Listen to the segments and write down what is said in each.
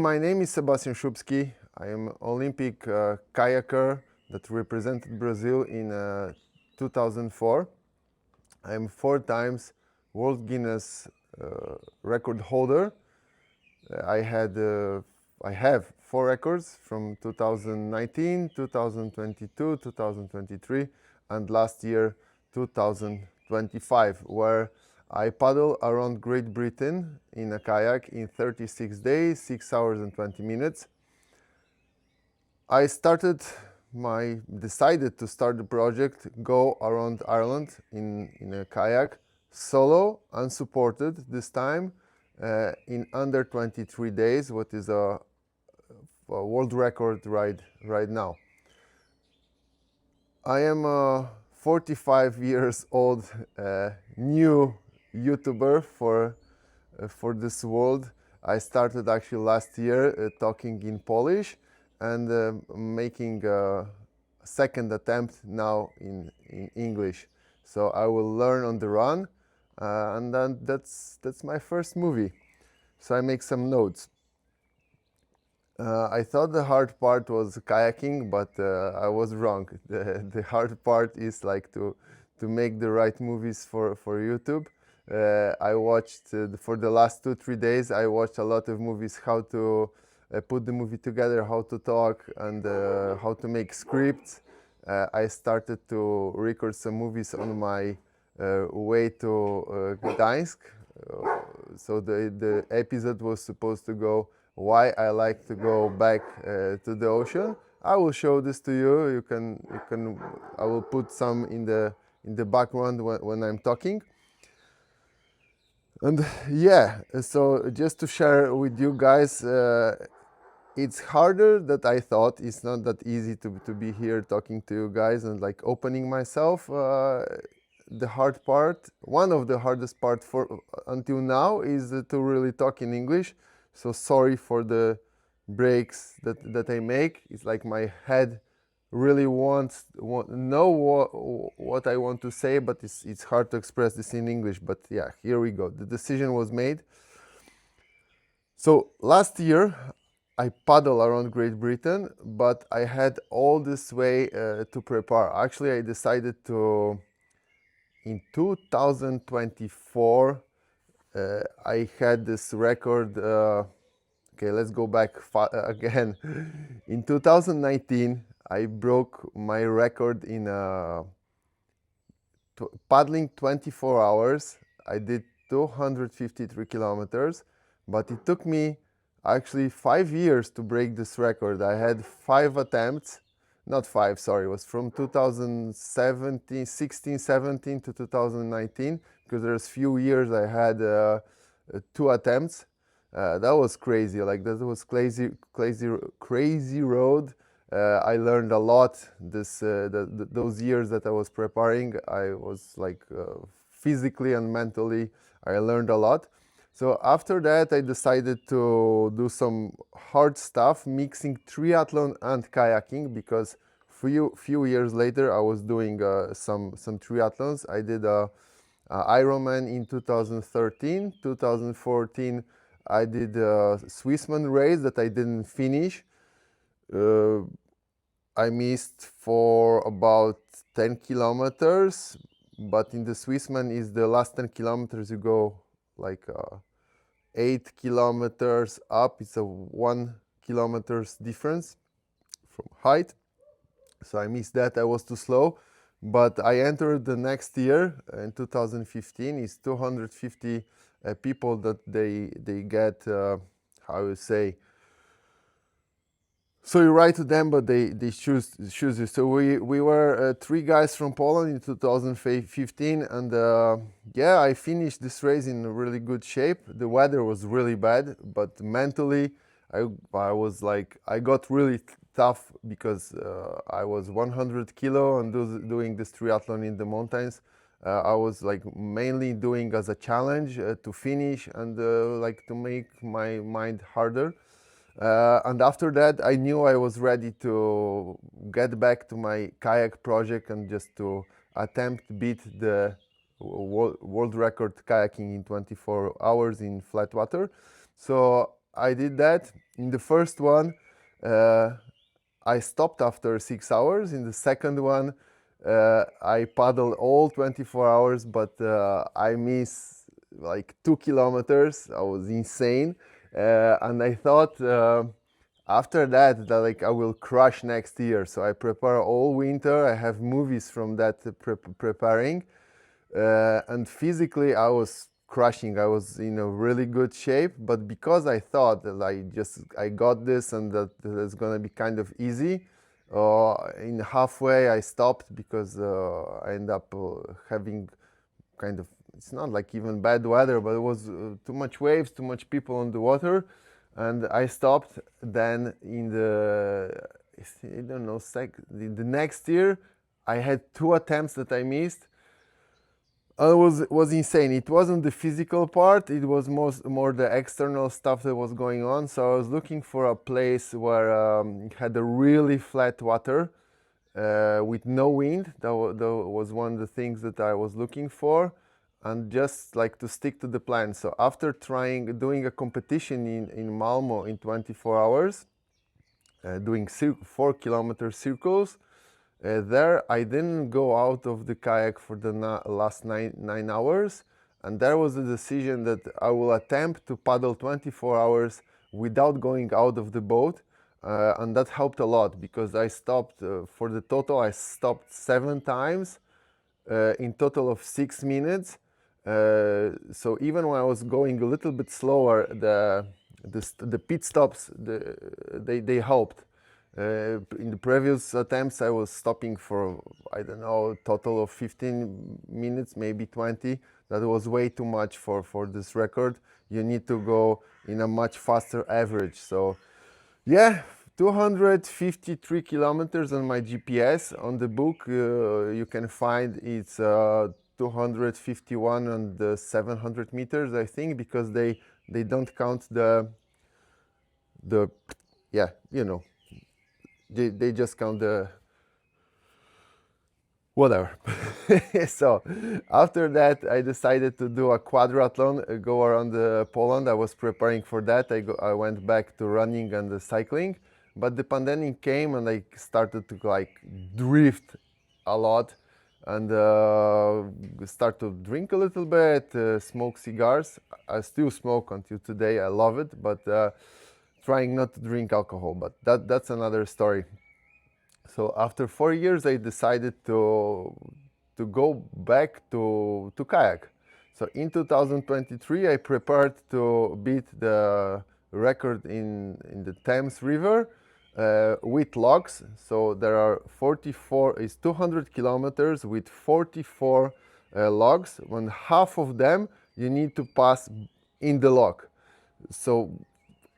my name is Szubski. I am Olympic kayaker that represented Brazil in 2004. I am 4 times World Guinness record holder. I have 4 records from 2019, 2022, 2023, and last year 2025, where I paddle around Great Britain in a kayak in 36 days, 6 hours and 20 minutes. I decided to start the project, go around Ireland in a kayak, solo, unsupported this time, in under 23 days, what is a world record right now. I am a 45 years old new YouTuber for this world. I started actually last year talking in Polish and making a second attempt now in English. So I will learn on the run, and then that's my first movie. So I make some notes. I thought the hard part was kayaking, but I was wrong. The hard part is like to make the right movies for YouTube. I watched for the last 2-3 days. I watched a lot of movies, how to put the movie together, how to talk, and how to make scripts. I started to record some movies on my way to Gdańsk. So the episode was supposed to go why I like to go back to the ocean. I will show this to you. You can. I will put some in the background when I'm talking. And yeah, so just to share with you guys, it's harder than I thought. It's not that easy to be here talking to you guys and like opening myself. The hard part, one of the hardest part for until now, is to really talk in English. So sorry for the breaks that I make. It's like my head really know what I want to say, but it's hard to express this in English. But yeah, here we go. The decision was made. So last year I paddled around Great Britain, but I had all this way to prepare. Actually, I decided to, in 2024, I had this record. Okay, let's go back again. In 2019, I broke my record in paddling 24 hours. I did 253 kilometers, but it took me actually 5 years to break this record. I had 5 attempts. Not 5, sorry, it was from 2016, 17 to 2019, because there's few years I had 2 attempts. That was crazy, like that was crazy road. I learned a lot those years that I was preparing. I was like physically and mentally, I learned a lot. So after that, I decided to do some hard stuff, mixing triathlon and kayaking, because few years later I was doing some triathlons. I did a Ironman in 2013, 2014. I did a Swissman race that I didn't finish. I missed for about 10 kilometers, but in the Swissman is the last 10 kilometers you go like 8 kilometers up. It's a 1 kilometers difference from height. So I missed that. I was too slow. But I entered the next year in 2015. It's 250 people that they get, how you say, so you write to them, but they choose you. So we were 3 guys from Poland in 2015, and yeah, I finished this race in really good shape. The weather was really bad, but mentally I was like, I got really tough, because I was 100 kilo and doing this triathlon in the mountains. I was like mainly doing as a challenge to finish and like to make my mind harder. And after that, I knew I was ready to get back to my kayak project and just to attempt to beat the world record kayaking in 24 hours in flat water. So I did that. In the first one, I stopped after 6 hours. In the second one, I paddled all 24 hours, but I missed like 2 kilometers. I was insane. And I thought after that like I will crush next year. So I prepare all winter. I have movies from that preparing. And physically I was crushing. I was in a really good shape, but because I thought that I got this and that it's gonna be kind of easy, in halfway I stopped because I ended up having kind of, it's not like even bad weather, but it was too much waves, too much people on the water, and I stopped. Then in I don't know, the next year I had 2 attempts that I missed. It was insane. It wasn't the physical part, it was more the external stuff that was going on. So I was looking for a place where it had a really flat water with no wind. That was one of the things that I was looking for, and just like to stick to the plan. So after doing a competition in Malmo in 24 hours, doing 4-kilometer circles, there I didn't go out of the kayak for the last nine hours, and there was a decision that I will attempt to paddle 24 hours without going out of the boat, and that helped a lot because I stopped for the total. I stopped 7 times in total of 6 minutes. So even when I was going a little bit slower, the pit stops they helped. In the previous attempts I was stopping for, I don't know, total of 15 minutes, maybe 20. That was way too much for this record. You need to go in a much faster average. So yeah, 253 kilometers on my GPS. On the book you can find it's 251 on the 700 meters, I think, because they don't count the yeah, you know, they just count the whatever. So after that I decided to do a quadrathlon, go around Poland. I was preparing for that. I went back to running and the cycling, but the pandemic came and I started to like drift a lot and start to drink a little bit, smoke cigars. I still smoke until today. I love it, but trying not to drink alcohol, but that's another story. So after 4 years, I decided to go back to kayak. So in 2023, I prepared to beat the record in the Thames River with logs. So there are 200 kilometers with 44 logs. When half of them you need to pass in the log. So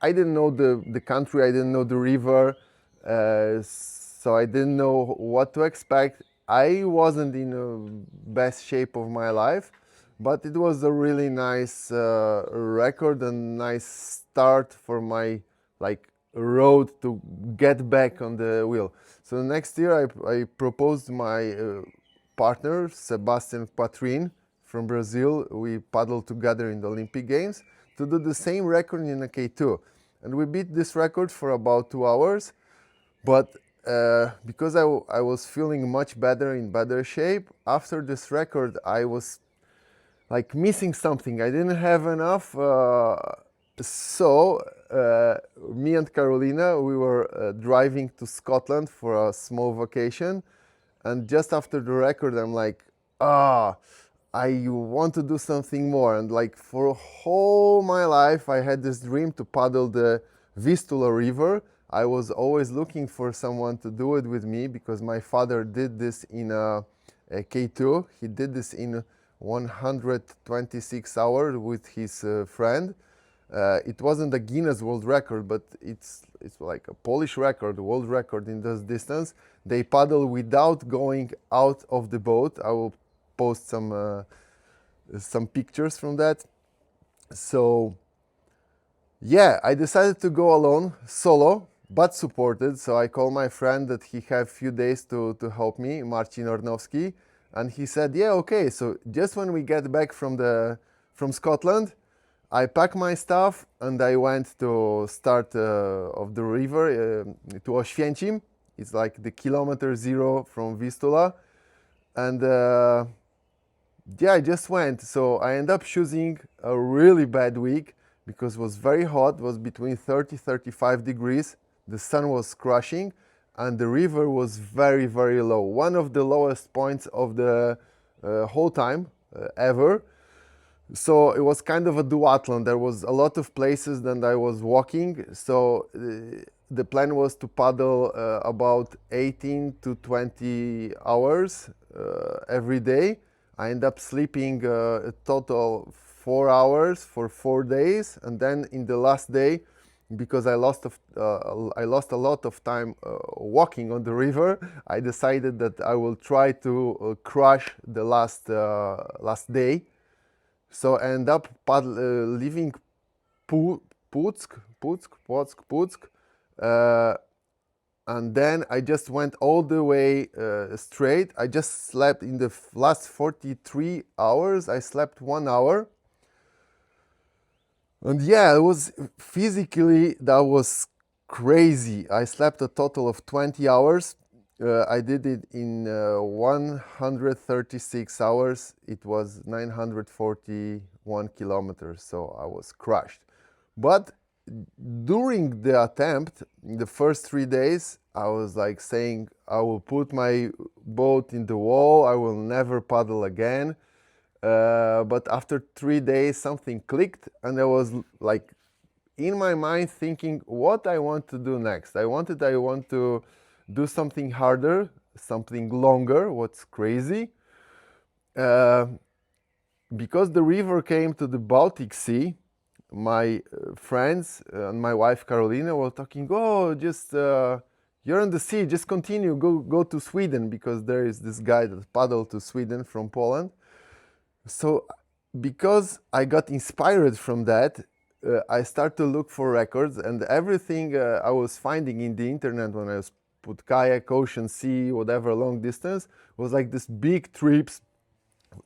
I didn't know the country, I didn't know the river, so I didn't know what to expect. I wasn't in the best shape of my life, but it was a really nice record and nice start for my like road to get back on the wheel. So next year I proposed my partner, Sebastian Patrin from Brazil. We paddled together in the Olympic Games to do the same record in a K2. And we beat this record for about 2 hours. But because I was feeling much better, in better shape, after this record I was like missing something. I didn't have enough. So me and Carolina, we were driving to Scotland for a small vacation. And just after the record, I'm like, I want to do something more. And like for whole my life, I had this dream to paddle the Vistula River. I was always looking for someone to do it with me because my father did this in a K2. He did this in 126 hours with his friend. It wasn't a Guinness World Record, but it's like a Polish record, world record in this distance. They paddle without going out of the boat. I will post some pictures from that. So yeah, I decided to go alone, solo, but supported. So I called my friend that he had few days to help me, Marcin Ornowski, and he said, yeah, okay, so just when we get back from Scotland, I packed my stuff and I went to start of the river to Oświęcim. It's like the kilometer zero from Vistula. And yeah, I just went. So I ended up choosing a really bad week because it was very hot. It was between 30-35 degrees. The sun was crushing and the river was very, very low. One of the lowest points of the whole time ever. So it was kind of a duathlon. There was a lot of places that I was walking. So the plan was to paddle about 18 to 20 hours every day. I ended up sleeping a total 4 hours for 4 days. And then in the last day, because I lost a lot of time walking on the river, I decided that I will try to crush the last day. So I end up leaving Putsk, and then I just went all the way straight. I just slept in the last 43 hours. I slept 1 hour. And yeah, it was physically, that was crazy. I slept a total of 20 hours. I did it in 136 hours. It was 941 kilometers, so I was crushed. But during the attempt, the first 3 days, I was like saying, I will put my boat in the wall, I will never paddle again. But after 3 days, something clicked, and I was like in my mind thinking what I want to do next. I want to do something harder, something longer. What's crazy? Because the river came to the Baltic Sea, my friends and my wife Carolina were talking, oh, just you're on the sea, just continue, go to Sweden, because there is this guy that paddled to Sweden from Poland. So because I got inspired from that, I started to look for records, and everything I was finding in the internet when I was put kayak, ocean, sea, whatever, long distance, was like this big trips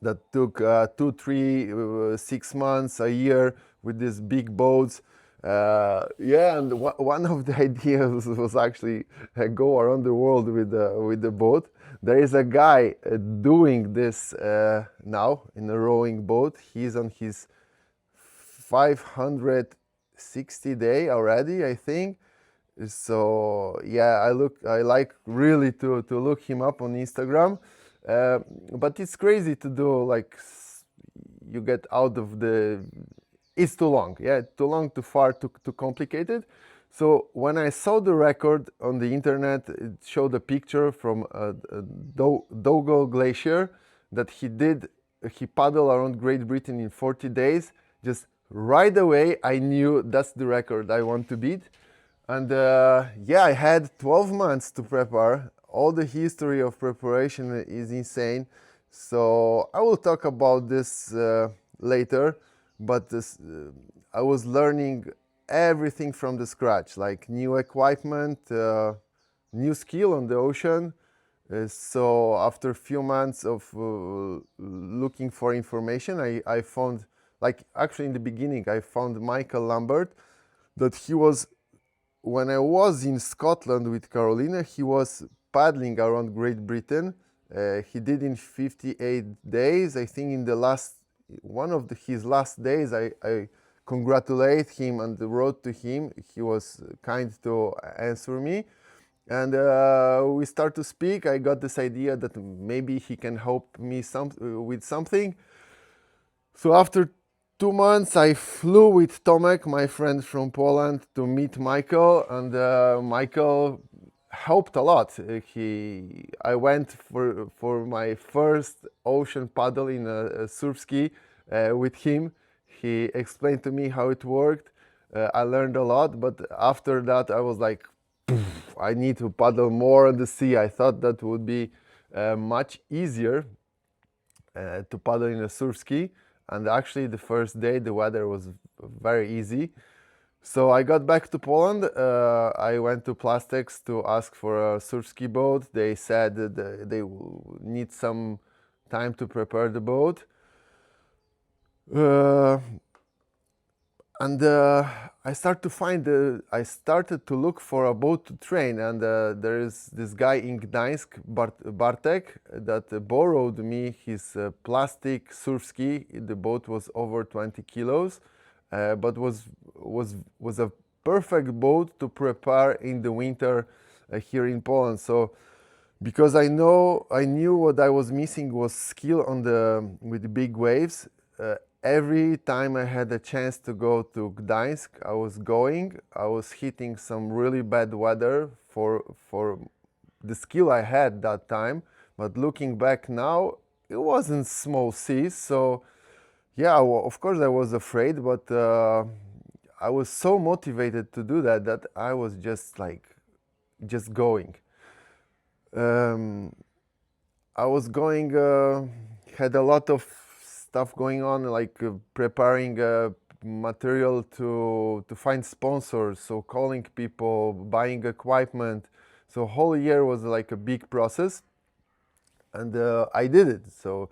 that took 2, 3, 6 months, a year, with these big boats. Yeah, and one of the ideas was actually go around the world with the boat. There is a guy doing this now in a rowing boat. He's on his 560 day already, I think. So yeah, I like really to look him up on Instagram. But it's crazy to do, like, you get out of the, it's too long, yeah, too long, too far, too complicated. So when I saw the record on the internet, it showed a picture from a Dogo Glacier that he paddled around Great Britain in 40 days. Just right away, I knew that's the record I want to beat. And yeah, I had 12 months to prepare. All the history of preparation is insane. So I will talk about this later, but I was learning everything from the scratch, like new equipment, new skill on the ocean. So after a few months of looking for information, I found, like, actually in the beginning, I found Michael Lambert, that he was, when I was in Scotland with Carolina, he was paddling around Great Britain. He did in 58 days. I think in the last, his last days, I congratulate him and wrote to him. He was kind to answer me. And we start to speak. I got this idea that maybe he can help me with something. So after 2 months, I flew with Tomek, my friend from Poland, to meet Michael, and Michael helped a lot. I went for my first ocean paddle in a Szubski with him. He explained to me how it worked. I learned a lot, but after that, I was like, I need to paddle more on the sea. I thought that would be much easier to paddle in a Szubski. And actually, the first day, the weather was very easy. So I got back to Poland. I went to Plastex to ask for a Szubski boat. They said that they need some time to prepare the boat. and I started to look for a boat to train, and there is this guy in Gdańsk, Bartek, that borrowed me his plastic Szubski. The boat was over 20 kilos, but was a perfect boat to prepare in the winter here in Poland. So because I knew what I was missing was skill with the big waves. Every time I had a chance to go to Gdańsk, I was hitting some really bad weather for the skill I had that time. But looking back now, it wasn't small seas. So yeah, of course I was afraid, but I was so motivated to do that I was just going. I was going, had a lot of stuff going on, like preparing material to find sponsors, so calling people, buying equipment. So whole year was like a big process, and I did it. So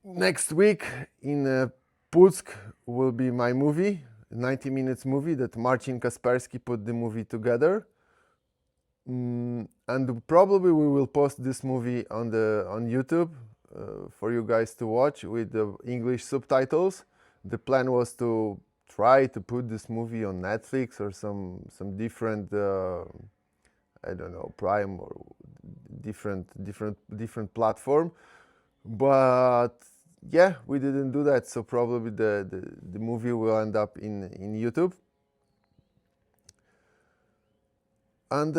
next week in Puck will be my movie, 90 minutes movie that Marcin Kasperski put the movie together. And probably we will post this movie on YouTube for you guys to watch with the English subtitles. The plan was to try to put this movie on Netflix or some different I don't know, Prime or different platform, but yeah, we didn't do that. So probably the movie will end up in YouTube. And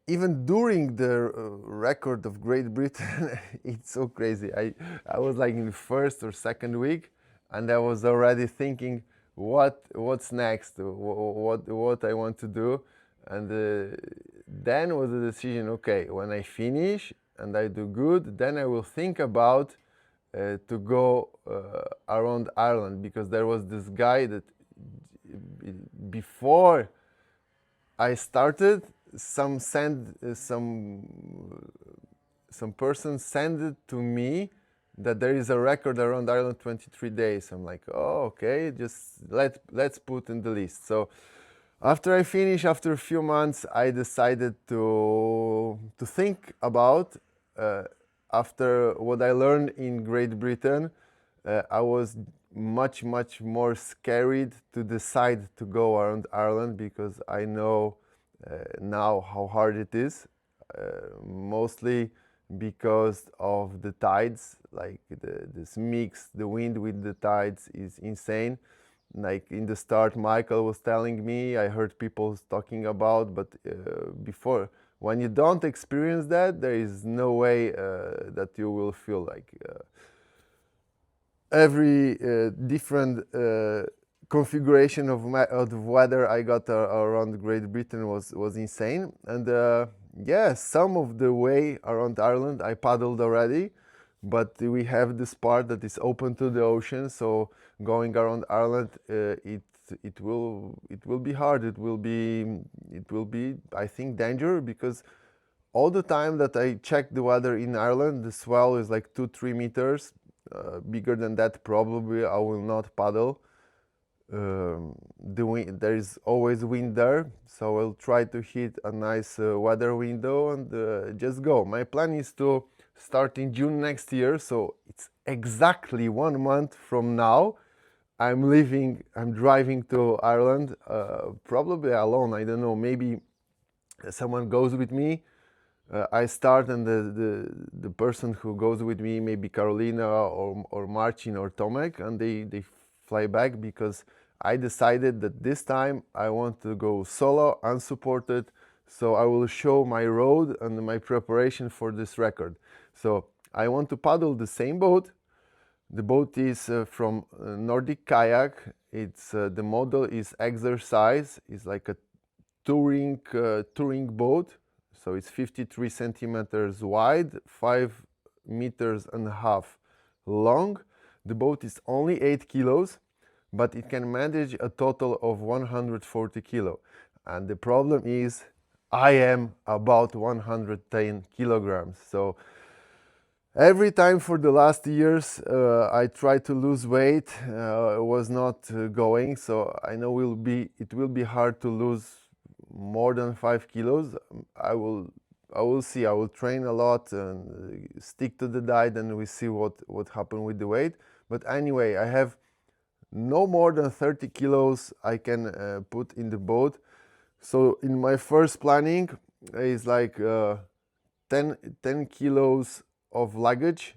even during the record of Great Britain, it's so crazy. I was like in the first or second week, and I was already thinking, what's next, what I want to do, and then was the decision. Okay, when I finish and I do good, then I will think about to go around Ireland, because there was this guy that before I started, some person sent it to me that there is a record around Ireland 23 days. I'm like, oh, okay, just let's put in the list. So after I finish, after a few months, I decided to think about after what I learned in Great Britain. I was much more scared to decide to go around Ireland, because I know now how hard it is, mostly because of the tides. Like this mix, the wind with the tides is insane. Like in the start, Michael was telling me, I heard people talking about, but before, when you don't experience that, there is no way that you will feel like every different configuration of weather I got around Great Britain was insane. And yeah, some of the way around Ireland I paddled already, but we have this part that is open to the ocean. So going around Ireland, it will be hard. It will be I think danger, because all the time that I check the weather in Ireland, the swell is like 2-3 meters. Bigger than that, probably I will not paddle. The wind, there is always wind there, so I'll try to hit a nice weather window and just go. My plan is to start in June next year, so it's exactly 1 month from now. I'm driving to Ireland, probably alone. I don't know, maybe someone goes with me. I start, and the person who goes with me, maybe Carolina or Marcin or Tomek, and they fly back, because I decided that this time I want to go solo, unsupported, so I will show my road and my preparation for this record. So I want to paddle the same boat. The boat is from Nordic Kayak. It's the model is Exercise. It's like a touring boat. So it's 53 centimeters wide, 5.5 meters long. The boat is only 8 kilos, but it can manage a total of 140 kilo. And the problem is I am about 110 kilograms. So Every time for the last years I tried to lose weight, it was not going. So I know it will be hard to lose more than 5 kilos. I will I will see. I will train a lot and stick to the diet, and we see what happened with the weight. But anyway, I have no more than 30 kilos I can put in the boat. So in my first planning is like 10 kilos of luggage.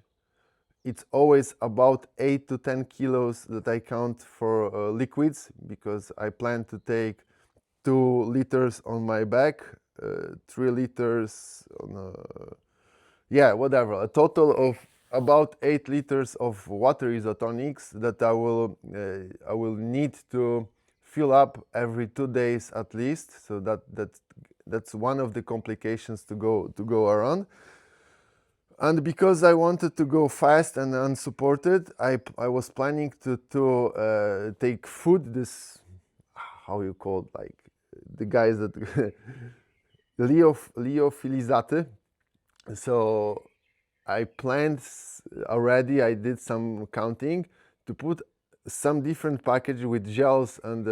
It's always about 8 to 10 kilos that I count for liquids, because I plan to take 2 liters on my back, 3 liters on yeah, whatever, a total of about 8 liters of water isotonics that I will need to fill up every 2 days at least. So that's one of the complications to go around. And because I wanted to go fast and unsupported, I was planning to take food. This, how you call it, like the guys that Lyophilizate. So I planned already. I did some counting to put some different package with gels and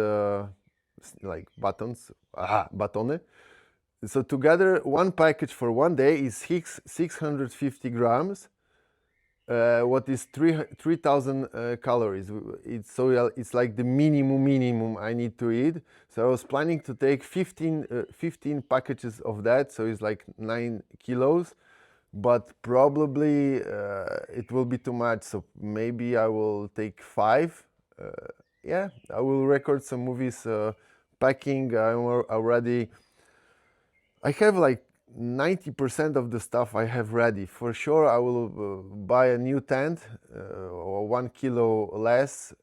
like batons, batone. So together, one package for 1 day is 650 grams, what is 3,000 calories. It's like the minimum I need to eat. So I was planning to take 15 packages of that, so it's like 9 kilos. But probably it will be too much, so maybe I will take 5. Yeah, I will record some movies packing. I have like 90% of the stuff I have ready. For sure, I will buy a new tent, or 1 kilo less,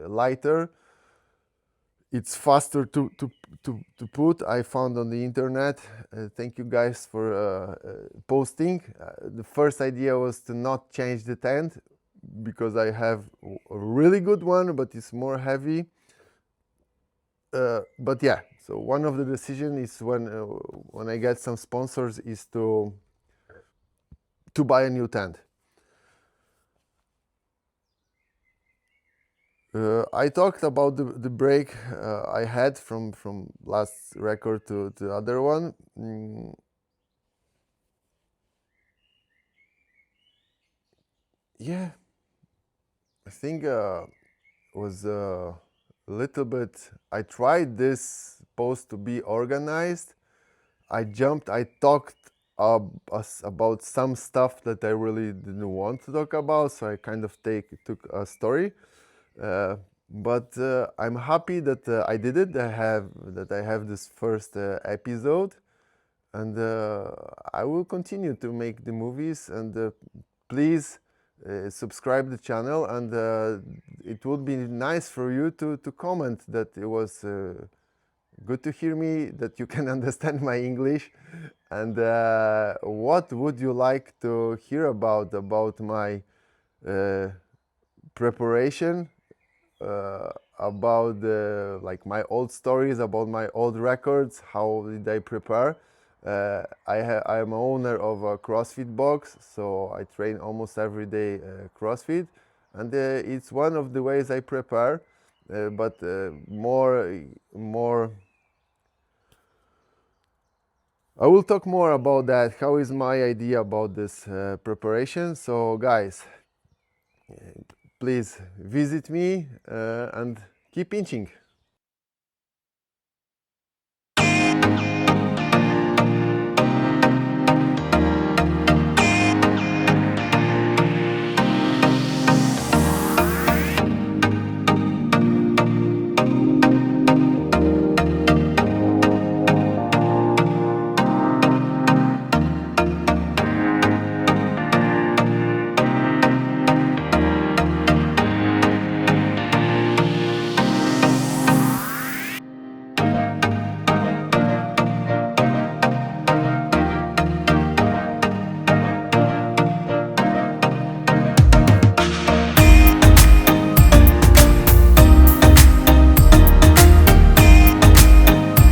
lighter. It's faster to put. I found on the internet. Thank you guys for posting. The first idea was to not change the tent, because I have a really good one, but it's more heavy. But yeah, so one of the decisions is when I get some sponsors is to buy a new tent. I talked about the break I had from last record to the other one. Yeah, I think was a little bit. I tried this post to be organized. I talked about some stuff that I really didn't want to talk about, so I kind of took a story. But I'm happy that I did it. I have this first episode, and I will continue to make the movies. And please subscribe the channel, and it would be nice for you to comment that it was good to hear me, that you can understand my English, and what would you like to hear about my preparation, about like my old stories, about my old records, how did I prepare. I am owner of a CrossFit box, so I train almost every day CrossFit, and it's one of the ways I prepare. But more I will talk more about that. How is my idea about this preparation? So guys, please visit me and keep inching.